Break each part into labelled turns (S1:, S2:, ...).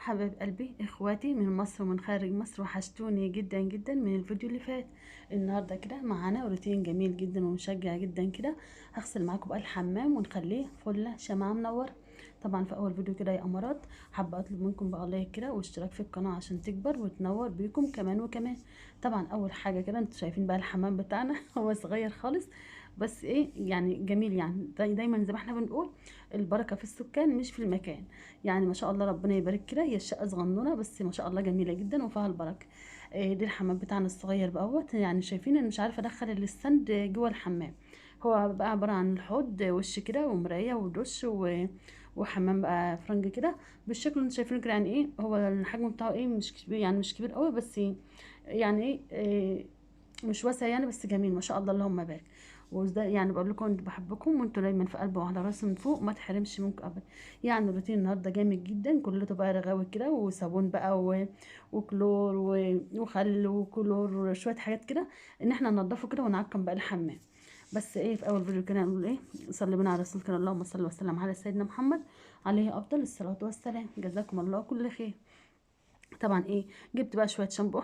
S1: حبايب قلبي اخواتي من مصر ومن خارج مصر، وحشتوني جدا جدا من الفيديو اللي فات. النهارده كده معانا روتين جميل جدا ومشجع جدا كده. هغسل معاكم بقى الحمام ونخليه فله شمعة منورة. طبعا في اول فيديو كده يا امارات، حابه اطلب منكم بقى لايك كده واشتراك في القناه عشان تكبر وتنور بيكم كمان وكمان. طبعا اول حاجه كده انتوا شايفين بقى الحمام بتاعنا هو صغير خالص، بس ايه يعني جميل، يعني دايما زي ما احنا بنقول البركه في السكان مش في المكان. يعني ما شاء الله ربنا يبارك كده، هي الشقه صغنونه بس ما شاء الله جميله جدا وفيها البركه. دي الحمام بتاعنا الصغير بقوت، يعني شايفين انا مش عارفه ادخل الستاند جوه الحمام. هو بقى عباره عن حوض وش كده ومرايه ودش وحمام بقى فرنج كده بالشكل اللي انتوا شايفينه كده. يعني ايه هو الحجم بتاعه ايه مش كبير، يعني مش كبير قوي، بس يعني ايه مش واسع يعني، بس جميل ما شاء الله اللهم بارك. وده يعني بقول لكم انتوا بحبكم وانتوا دايما في قلبي وعلى راسي من فوق، ما تحرمش منكم ابدا. يعني الروتين النهارده جامد جدا، كله بقى رغاوي كده وصابون بقى وكلور وخل وكلور شويه حاجات كده، ان احنا ننضفه كده ونعقم بقى الحمام. بس ايه في اول فيديو كده نقول ايه، صلي بنا على رسول كده، اللهم صل وسلم على سيدنا محمد عليه افضل الصلاه والسلام. جزاكم الله كل خير. طبعا ايه جبت بقى شويه شامبو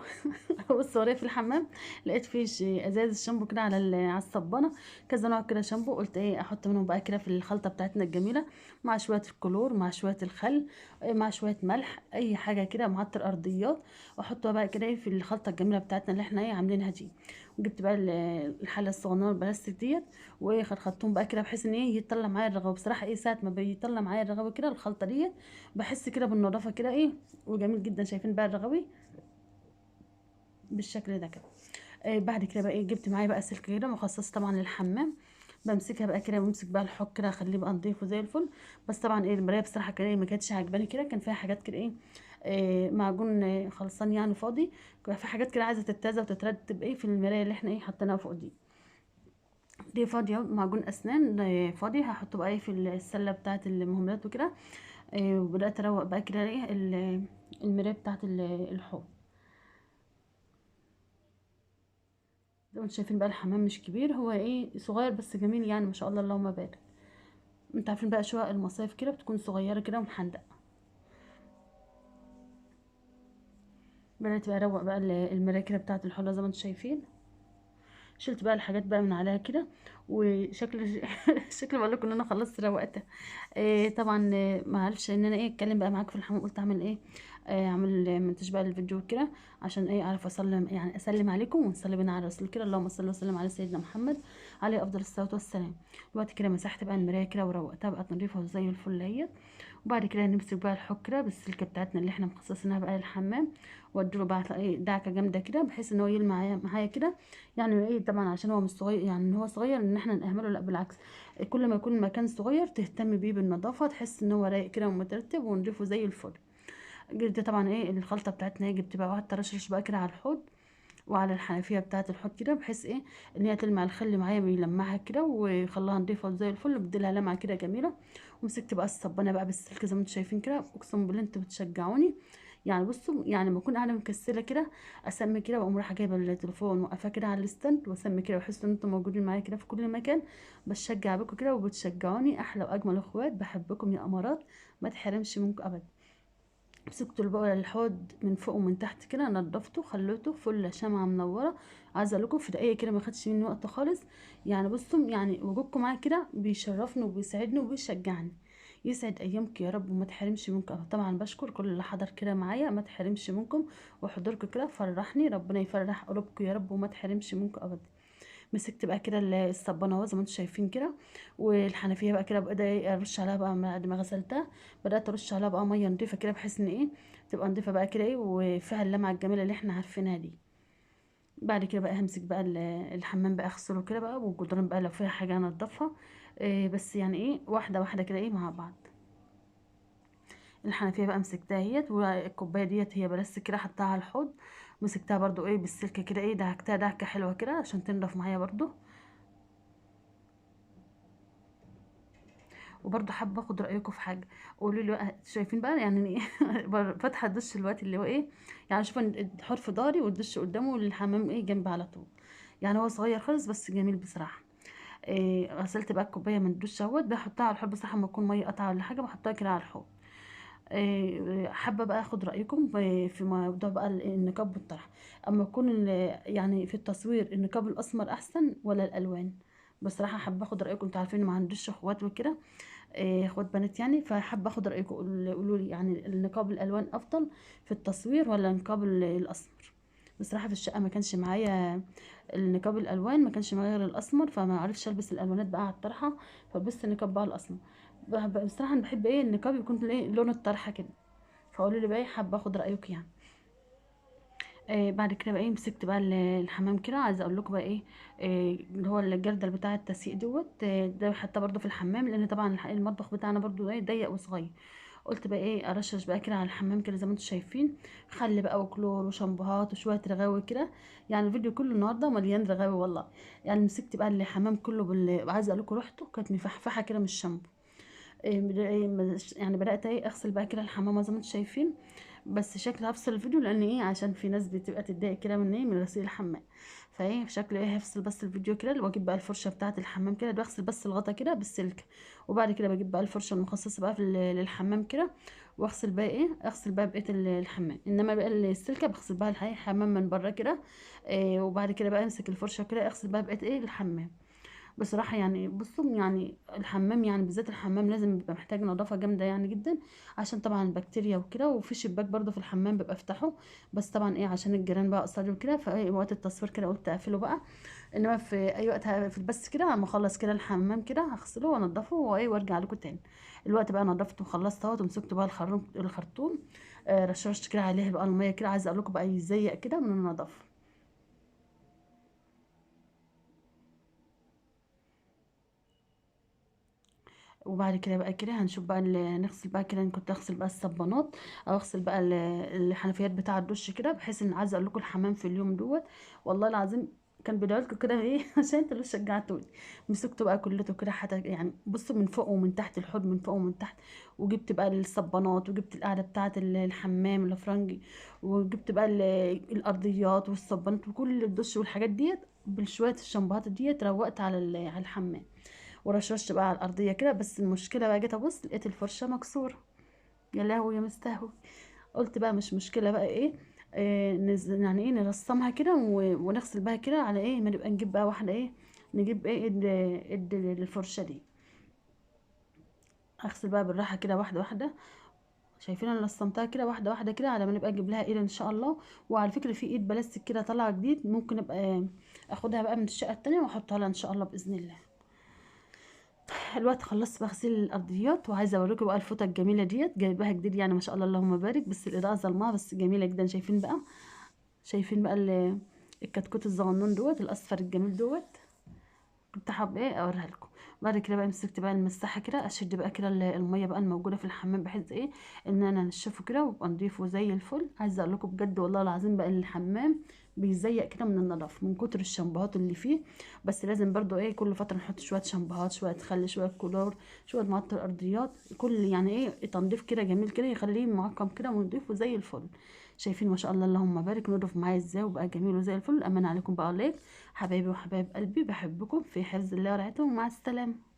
S1: بص ورايا في الحمام لقيت فيه ازاز شامبو كده على على الصبانه، كذا نوع كده شامبو، قلت ايه احط منهم بقى كده في الخلطه بتاعتنا الجميله، مع شويه الكلور مع شويه الخل، مع شويه ملح، اي حاجه كده معطر ارضيات، واحطها بقى كده ايه في الخلطه الجميله بتاعتنا اللي احنا ايه عاملينها دي. وجبت بقى الحله الصغننه البلاستيك ديت، وخرطتهم بقى كده بحيث ان ايه يطلع معايا الرغوه. بصراحه ايه ساعه ما بيطلع معايا الرغوه كده الخلطه ديت بحس كده بالنظافه كده ايه، وجميل جدا. شايفين بقى الرغوي بالشكل ده كده. بعد كده بقى ايه جبت معايا بقى سلك كده مخصص طبعا للحمام، بمسكها بقى كده وامسك بقى الحوض كده اخليه بقى نضيف وزي الفل. بس طبعا ايه المرايه بصراحه كده إيه ما كانتش عاجباني كده، كان فيها حاجات كده ايه معجون خلصان يعني فاضي، كان في حاجات كده عايزه تتزع وتترتب ايه في المرايه اللي احنا ايه حطيناها فوق دي فاضيه، معجون اسنان فاضي هحطه بقى ايه في السله بتاعه المهملات وكده. وبدات اروق بقى كده ايه المرايه بتاعه الحوض. زي ما انتم شايفين بقى الحمام مش كبير، هو ايه صغير بس جميل يعني ما شاء الله اللهم بارك. انتوا عارفين بقى شقق المصايف كده بتكون صغيره كده ومحندقه. بدات بقى اروق بقى المرايه كده بتاعه الحوض زي ما انتم شايفين. شلت بقى الحاجات بقى من عليها كده، وشكل شكل بقول لكم ان انا خلصت روقتها. طبعا ما عرفش ان انا ايه اتكلم بقى معاكم في الحمام، قلت اعمل ايه اعمل منتج بقى الفيديو كده عشان ايه اعرف اسلم يعني اسلم عليكم ونصلي بينا على الرسول كده، اللهم صل وسلم على سيدنا محمد عليه افضل الصلاه والسلام. دلوقتي كده مسحت بقى المرايه كده وروقتها بقت نضيفه وزي الفل اهي. وبعد كده نمسك بقى الحكرة بالسلكة بتاعتنا اللي احنا مخصصينها بقى للحمام، واديله بقى ايه دعكة جامدة كده بحيث ان هو يلمع معايا كده. يعني ايه طبعا عشان هو مش صغير، يعني ان هو صغير ان احنا نهمله، لا بالعكس، كل ما يكون المكان صغير تهتم بيه بالنظافة، تحس ان هو رايق كده ومترتب ونضيفه زي الفل. جبت طبعا ايه الخلطة بتاعتنا ايه، جبت بقى واحد ترشرش بقى كده على الحوض وعلى الحنفيه بتاعه الحوض كده، بحيث ايه ان هي تلمع الخل معايا بيلمعها كده ويخليها نضيفه زي الفل، بديلها لمعه كده جميله. ومسكت بقى الصبانه بقى بالسلك زي ما انتم شايفين كده، اقسم بالله انتوا بتشجعوني. يعني بصوا يعني لما اكون قاعده مكسله كده اسمي كده واقوم رايحه جايبه التليفون واقفاه كده على الستاند واسمي كده واحس ان انتم موجودين معايا كده في كل مكان. بشجع بكم كده وبتشجعوني، احلى واجمل اخوات، بحبكم يا امارات، ما تحرمش منكم ابدا. مسكت بقى الحوض من فوق ومن تحت كده، نضفته خليته فل شمعة منورة. عايزه اقول لكم في دقايق كده ما خدش مني وقت خالص. يعني بصوا يعني وجودكم معايا كده بيشرفني وبيسعدني وبيشجعني. يسعد ايامك يا رب وما تحرمش منكم. طبعا بشكر كل اللي حضر كده معايا، ما تحرمش منكم، وحضوركم كده فرحني، ربنا يفرح قلوبكم يا رب وما تحرمش منكم ابدا. مسكت بقى كده الصبانه اهو زي ما انتم شايفين كده، والحنفيه بقى كده بدأت ارش عليها بقى بعد ما غسلتها، بدات ارش عليها بقى ميه نضيفه كده بحيث ان ايه تبقى نضيفه بقى كده ايه وفيها اللمعه الجميله اللي احنا عارفينها دي. بعد كده بقى همسك بقى الحمام بقى اغسله كده بقى، والجدران بقى لو فيها حاجه انضفها. بس يعني ايه واحده واحده كده ايه مع بعض. الحنفيه بقى مسكتها اهيت، والكوبايه ديت هي بلاستيك كده حطها على الحوض، مسكتها برضو ايه بالسلك كده ايه دهكتها دهكه حلوه كده عشان تنضف معايا برضو. وبرضه حابه اخد رايكم في حاجه، قولوا لي بقى شايفين بقى يعني ايه فاتحه الدش دلوقتي اللي هو ايه، يعني شوف الحوض في ضهري والدش قدامه والحمام ايه جنبي على طول. يعني هو صغير خالص بس جميل بصراحه. غسلت بقى الكوبايه من الدش اهوت، بحطها على الحوض بصراحه لما تكون ميه قطعه ولا حاجه بحطها كده على الحوض. حابه بقى اخد رايكم في موضوع بقى النقاب والطرح. اما يكون يعني في التصوير النقاب الاسمر احسن ولا الالوان؟ بصراحه حابه اخد رايكم. انتوا عارفين ما عنديش اخوات وكده، اخوات بنات يعني، فحابه اخد رايكم. قولوا لي يعني النقاب الالوان افضل في التصوير ولا النقاب الاسمر؟ بصراحه في الشقه ما كانش معايا النقاب الالوان، ما كانش معايا غير الاسمر، فما عرفتش البس الالوانات بقى على الطرحه، فلبست النقاب بقى الاسمر. بصراحه انا بحب ايه النقاب يكون ايه لون الطرحه كده. فقولوا لي بقى ايه، حابه اخد رايك يعني. بعد كده بقى ايه مسكت بقى الحمام كده. عايزه اقول لكم بقى ايه، اللي هو الجردل بتاع التسيق دوت، ده حتى برضو في الحمام، لان طبعا المطبخ بتاعنا برضو ايه ضيق وصغير. قلت بقى ايه ارشش بقى كده على الحمام كده زي ما انتم شايفين، خل بقى وكلور وشامبوهات وشويه رغاوي كده. يعني الفيديو كله النهارده مليان رغاوي والله. يعني مسكت بقى الحمام كله عايزه اقول لكم ريحته كانت مفحفحه كده من الشامبو. يعني بدأت ايه اغسل بقى كده الحمامة زي ما انتم شايفين. بس شكلي هفصل الفيديو لان ايه عشان في ناس بتبقى تتضايق كده من ايه من غسيل الحمام. فايه شكلي ايه هفصل بس الفيديو كده، واجيب بقى الفرشة بتاعة الحمام كده، بغسل بس الغطا كده بالسلك. وبعد كده بجيب بقى الفرشة المخصصة بقى للحمام كده، واغسل بقى ايه اغسل بقى بقية الحمام. انما بقى السلكة بغسل بقى الحمام من بره كده. وبعد كده بقى امسك الفرشة كده اغسل بقى بقية ايه الحمام. بصراحة يعني بصوا يعني الحمام يعني بالذات الحمام لازم بيبقى محتاج نظافة جامدة يعني جدا، عشان طبعا البكتيريا وكده. وفي شباك برضو في الحمام ببقى افتحه، بس طبعا ايه عشان الجيران بقى قصادي وكده، فايه وقت التصوير كده قلت اقفله بقى. انما في اي وقت هقفل بس كده لما اخلص كده الحمام كده هغسله وانضفه وايه وارجع لكم تاني. الوقت بقى نضفته وخلصت اهوت، ومسكت بقى الخرطوم، رشرشت كده عليه بقى المية كده. عايزة اقول لكم بقى يزيق كده من النظافة. وبعد كده بقى كده هنشوف بقى نغسل بقى كده. أنا كنت اغسل بقى الصبانات، او اغسل بقى الحنفيات بتاع الدش كده، بحيث ان عايزه اقول لكم الحمام في اليوم دوت والله العظيم كان بيدعي لكم كده ايه عشان انتوا اللي شجعتوني. مسكته بقى كلته كده حتى يعني بصوا من فوق ومن تحت الحوض، من فوق ومن تحت. وجبت بقى الصبانات، وجبت القاعده بتاعه الحمام الافرنجي، وجبت بقى الارضيات والصبانات وكل الدش والحاجات ديت بشويه الشامبوهات ديت، روقت على على الحمام. ورشرشت بقى على الارضيه كده. بس المشكله بقى جيت ابص لقيت الفرشه مكسوره. يا لهوي يا مستهوي. قلت بقى مش مشكله بقى ايه، يعني ايه نرسمها كده ونغسل بقى كده على ايه ما نبقى نجيب بقى واحده ايه، نجيب ايه الفرشه دي. اغسل بقى بالراحه كده واحده واحده. شايفين انا رسمتها كده واحده واحده كده على ما نبقى نجيب لها ايد ان شاء الله. وعلى فكره في ايد بلاستيك كده طالعه جديد، ممكن ابقى اخدها بقى من الشقه التانية واحطها لها ان شاء الله باذن الله. الوقت خلصت بقى غسيل الارضيات، وعايزه اوريكم بقى الفوطه الجميله ديت جايباها جديد يعني ما شاء الله اللهم بارك. بس الاضاءه ظلمها بس جميله جدا. شايفين بقى، شايفين بقى الكتكوت الصغنون دوت الاصفر الجميل دوت. كنت حابه ايه اوريها لكم. بعد كده بقى مسكت بقى المساحه كده، اشد بقى كده الميه بقى الموجوده في الحمام، بحيث ايه ان انا انشفه كده وابقى نضيفه زي الفل. عايزه اقول لكم بجد والله العظيم بقى الحمام بيزيق كده من النظافه من كتر الشامبوهات اللي فيه. بس لازم برضو ايه كل فتره نحط شويه شامبوهات، شويه خل، شويه كلور، شويه معطر ارضيات، كل يعني ايه تنظيف كده جميل كده يخليه معقم كده ونضيفه زي الفل. شايفين ما شاء الله اللهم بارك نضف معايا ازاي وبقى جميل وزي الفل. امان عليكم بقى ليك حبايبي وحبايب قلبي، بحبكم في حفظ الله ورعايته، ومع السلامه.